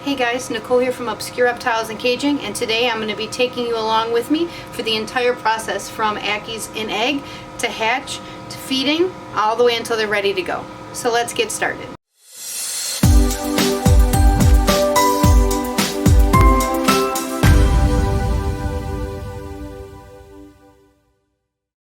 Hey guys, Nicole here from Obscure Reptiles and Caging, and today I'm going to be taking you along with me for the entire process from Ackies in egg to hatch to feeding all the way until they're ready to go. So let's get started.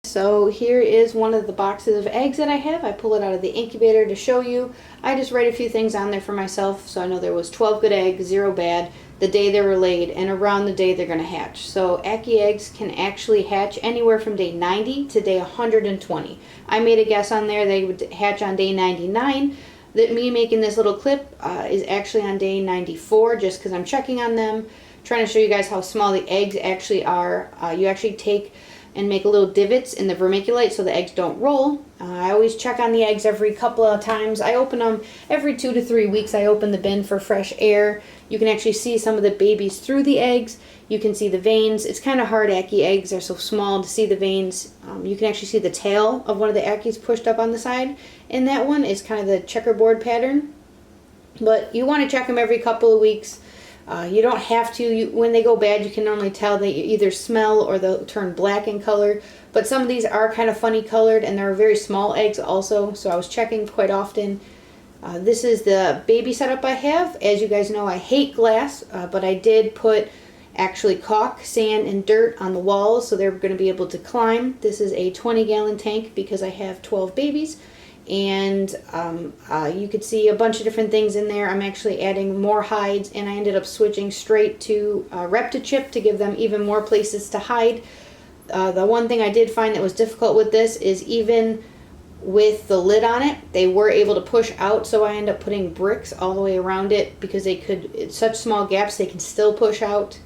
So here is one of the boxes of eggs that I have. I pull it out of the incubator to show you. I just write a few things on there for myself, so I know there was 12 good eggs, 0 bad, the day they were laid, and around the day they're going to hatch. So Ackie eggs can actually hatch anywhere from day 90 to day 120. I made a guess on there they would hatch on day 99. That me making this little clip is actually on day 94, just because I'm checking on them, trying to show you guys how small the eggs actually are. You actually take and make little divots in the vermiculite so the eggs don't roll. I always check on the eggs every couple of times. I open them every 2 to 3 weeks. I open the bin for fresh air. You can actually see some of the babies through the eggs. You can see the veins. It's kind of hard. Ackie eggs are so small to see the veins. You can actually see the tail of one of the Ackies pushed up on the side. And that one is kind of the checkerboard pattern. But you want to check them every couple of weeks. You don't have to. When they go bad, you can normally tell they either smell or they'll turn black in color. But some of these are kind of funny colored, and they're very small eggs also, so I was checking quite often. This is the baby setup I have. As you guys know, I hate glass, but I did put actually caulk, sand, and dirt on the walls, so they're going to be able to climb. This is a 20-gallon tank because I have 12 babies. And you could see a bunch of different things in there. I'm actually adding more hides, and I ended up switching straight to Reptichip to give them even more places to hide. The one thing I did find that was difficult with this is even with the lid on it, they were able to push out, so I ended up putting bricks all the way around it because they could, it's such small gaps, they can still push out.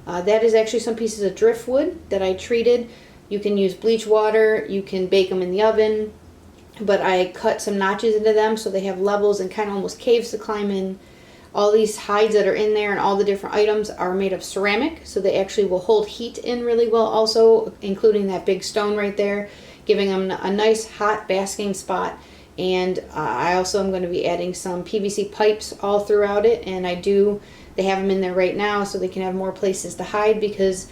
That is actually some pieces of driftwood that I treated. You can use bleach water, you can bake them in the oven. But I cut some notches into them so they have levels and kind of almost caves to climb in. All these hides that are in there and all the different items are made of ceramic, so they actually will hold heat in really well also, including that big stone right there, giving them a nice hot basking spot. And I also am going to be adding some PVC pipes all throughout it, and they have them in there right now so they can have more places to hide, because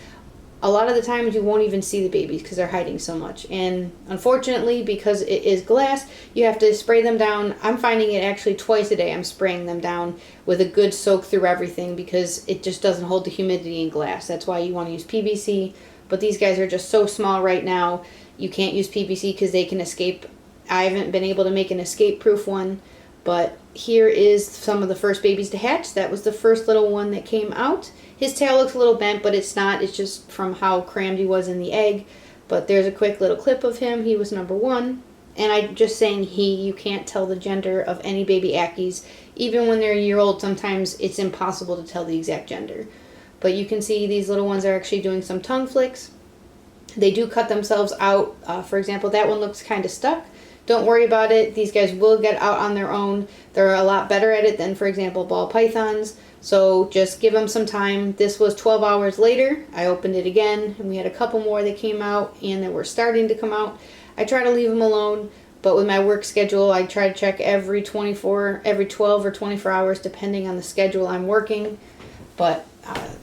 a lot of the times you won't even see the babies because they're hiding so much. And unfortunately, because it is glass, you have to spray them down. I'm finding it actually twice a day I'm spraying them down with a good soak through everything, because it just doesn't hold the humidity in glass. That's why you want to use PVC. But these guys are just so small right now, you can't use PVC because they can escape. I haven't been able to make an escape-proof one. But here is some of the first babies to hatch. That was the first little one that came out. His tail looks a little bent, but it's not. It's just from how crammed he was in the egg. But there's a quick little clip of him. He was number 1. And I'm just saying you can't tell the gender of any baby Ackies. Even when they're a year old, sometimes it's impossible to tell the exact gender. But you can see these little ones are actually doing some tongue flicks. They do cut themselves out. For example, that one looks kind of stuck. Don't worry about it. These guys will get out on their own. They're a lot better at it than, for example, ball pythons. So just give them some time. This was 12 hours later. I opened it again, and we had a couple more that came out, and that were starting to come out. I try to leave them alone, but with my work schedule, I try to check every 12 or 24 hours, depending on the schedule I'm working. But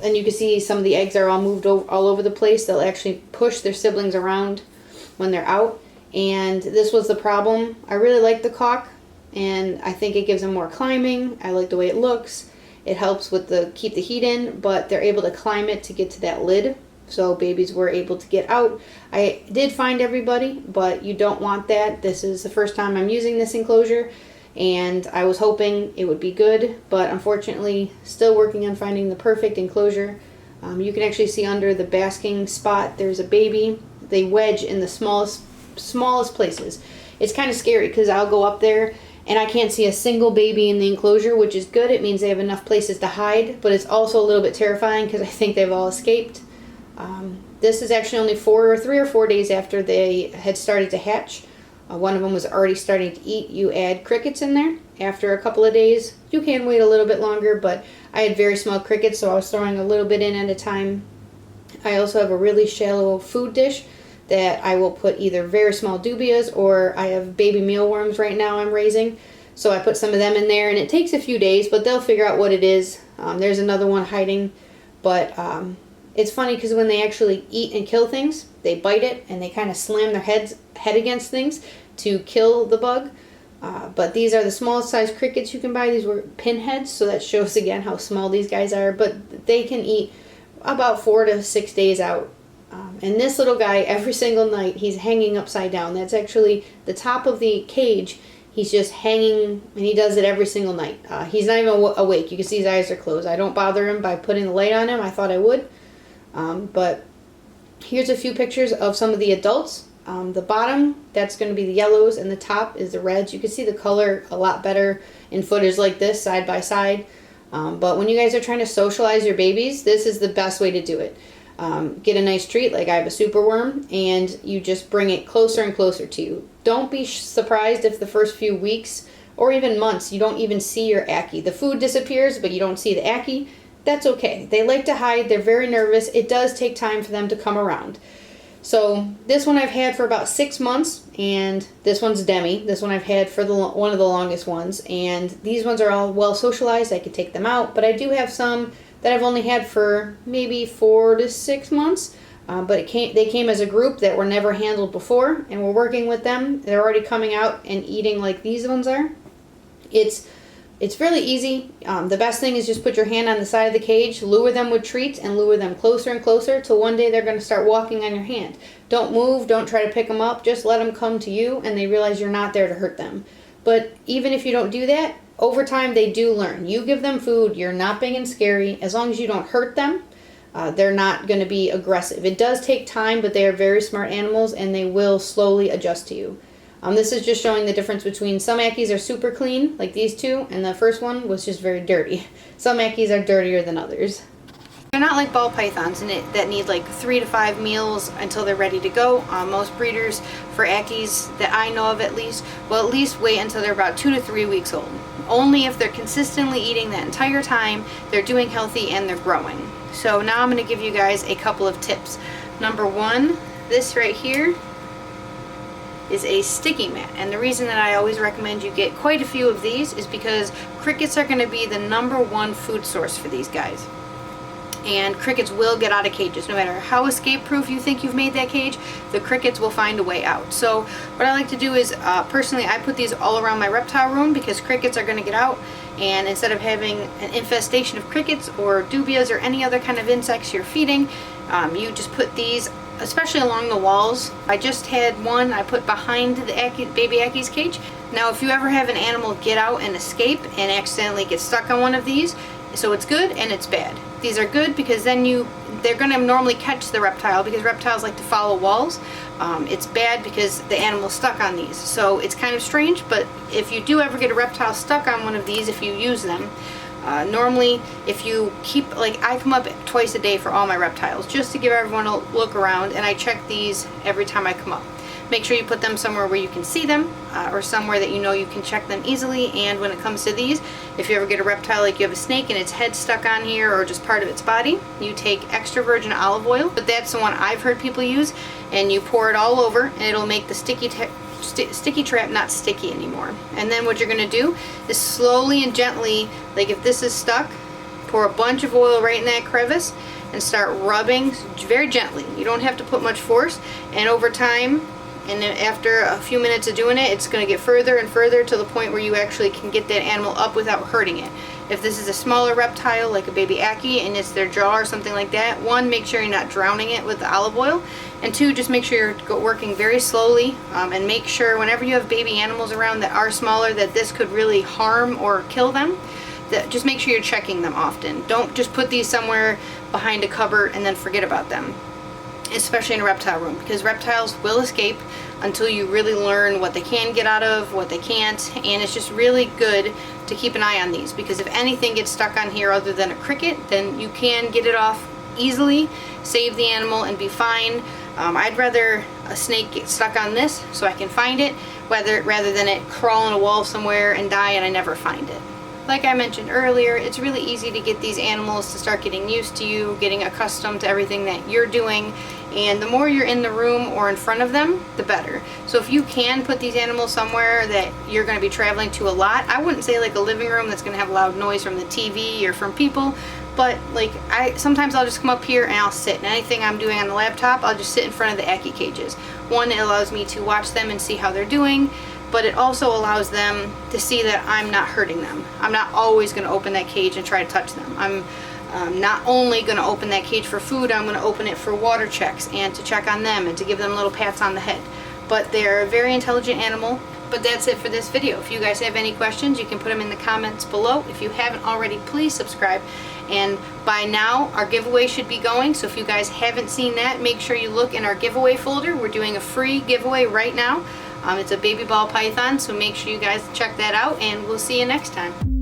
and you can see some of the eggs are all moved all over the place. They'll actually push their siblings around when they're out. And this was the problem. I really like the caulk, and I think it gives them more climbing. I like the way it looks. It helps with keep the heat in, but they're able to climb it to get to that lid, so babies were able to get out. I did find everybody, but you don't want that. This is the first time I'm using this enclosure, and I was hoping it would be good, but unfortunately still working on finding the perfect enclosure. You can actually see under the basking spot there's a baby. They wedge in the smallest places. It's kind of scary because I'll go up there and I can't see a single baby in the enclosure, which is good. It means they have enough places to hide, but it's also a little bit terrifying because I think they've all escaped. This is actually only 3 or 4 days after they had started to hatch. One of them was already starting to eat. You add crickets in there after a couple of days. You can wait a little bit longer, but I had very small crickets, so I was throwing a little bit in at a time. I also have a really shallow food dish that I will put either very small dubias, or I have baby mealworms right now I'm raising. So I put some of them in there, and it takes a few days, but they'll figure out what it is. There's another one hiding, but it's funny because when they actually eat and kill things, they bite it and they kind of slam their head against things to kill the bug. But these are the smallest size crickets you can buy. These were pinheads, so that shows again how small these guys are. But they can eat about 4 to 6 days out. And this little guy, every single night, he's hanging upside down. That's actually the top of the cage. He's just hanging, and he does it every single night. He's not even awake. You can see his eyes are closed. I don't bother him by putting the light on him. I thought I would. But here's a few pictures of some of the adults. The bottom, that's going to be the yellows, and the top is the reds. You can see the color a lot better in footage like this, side by side. But when you guys are trying to socialize your babies, this is the best way to do it. Get a nice treat, like I have a superworm, and you just bring it closer and closer to you. Don't be surprised if the first few weeks or even months you don't even see your Ackie. The food disappears, but you don't see the Ackie. That's okay. They like to hide. They're very nervous. It does take time for them to come around. So this one I've had for about 6 months, and this one's Demi. This one I've had for one of the longest ones, and these ones are all well socialized. I could take them out, but I do have some that I've only had for maybe 4 to 6 months. But they came as a group that were never handled before, and we're working with them. They're already coming out and eating like these ones are. It's really easy. The best thing is just put your hand on the side of the cage, lure them with treats, and lure them closer and closer till one day they're going to start walking on your hand. Don't move, don't try to pick them up, just let them come to you, and they realize you're not there to hurt them. But even if you don't do that, over time they do learn. You give them food, you're not big and scary. As long as you don't hurt them, they're not going to be aggressive. It does take time, but they are very smart animals, and they will slowly adjust to you. This is just showing the difference between some Ackies are super clean, like these two, and the first one was just very dirty. Some Ackies are dirtier than others. They're not like ball pythons that need like 3 to 5 meals until they're ready to go. Most breeders for Ackies that I know of at least will at least wait until they're about 2 to 3 weeks old. Only if they're consistently eating that entire time, they're doing healthy, and they're growing. So now I'm going to give you guys a couple of tips. Number 1, this right here is a sticky mat, and the reason that I always recommend you get quite a few of these is because crickets are going to be the #1 food source for these guys. And crickets will get out of cages. No matter how escape proof you think you've made that cage, the crickets will find a way out. So what I like to do is, personally, I put these all around my reptile room because crickets are going to get out, and instead of having an infestation of crickets or dubias or any other kind of insects you're feeding, you just put these, especially along the walls. I just had one I put behind the baby Ackies cage. Now if you ever have an animal get out and escape and accidentally get stuck on one of these, so it's good and it's bad. These are good because then they're going to normally catch the reptile because reptiles like to follow walls. It's bad because the animal's stuck on these. So it's kind of strange, but if you do ever get a reptile stuck on one of these, if you use them, normally if you keep, like I come up twice a day for all my reptiles just to give everyone a look around, and I check these every time I come up. Make sure you put them somewhere where you can see them, or somewhere that you know you can check them easily. And when it comes to these, if you ever get a reptile, like you have a snake and its head stuck on here or just part of its body, you take extra virgin olive oil, but that's the one I've heard people use, and you pour it all over, and it'll make the sticky trap not sticky anymore. And then what you're going to do is slowly and gently, like if this is stuck, pour a bunch of oil right in that crevice and start rubbing very gently. You don't have to put much force, and over time, and then after a few minutes of doing it, it's going to get further and further to the point where you actually can get that animal up without hurting it. If this is a smaller reptile like a baby Ackie and it's their jaw or something like that, 1, make sure you're not drowning it with the olive oil, and 2, just make sure you're working very slowly, and make sure whenever you have baby animals around that are smaller that this could really harm or kill them, just make sure you're checking them often. Don't just put these somewhere behind a cupboard and then forget about them, especially in a reptile room, because reptiles will escape until you really learn what they can get out of, what they can't. And it's just really good to keep an eye on these, because if anything gets stuck on here other than a cricket, then you can get it off easily, save the animal, and be fine. I'd rather a snake get stuck on this so I can find it rather than it crawl on a wall somewhere and die and I never find it. like I mentioned earlier, it's really easy to get these animals to start getting used to you, getting accustomed to everything that you're doing, and the more you're in the room or in front of them, the better. So if you can put these animals somewhere that you're going to be traveling to a lot, I wouldn't say like a living room that's going to have loud noise from the TV or from people, but like sometimes I'll just come up here and I'll sit, and anything I'm doing on the laptop, I'll just sit in front of the Ackie cages. One, it allows me to watch them and see how they're doing, but it also allows them to see that I'm not hurting them. I'm not always going to open that cage and try to touch them. I'm not only going to open that cage for food, I'm going to open it for water checks and to check on them and to give them little pats on the head. But they're a very intelligent animal. But that's it for this video. If you guys have any questions, you can put them in the comments below. If you haven't already, please subscribe. And by now, our giveaway should be going. So if you guys haven't seen that, make sure you look in our giveaway folder. We're doing a free giveaway right now. It's a baby ball python, so make sure you guys check that out, and we'll see you next time.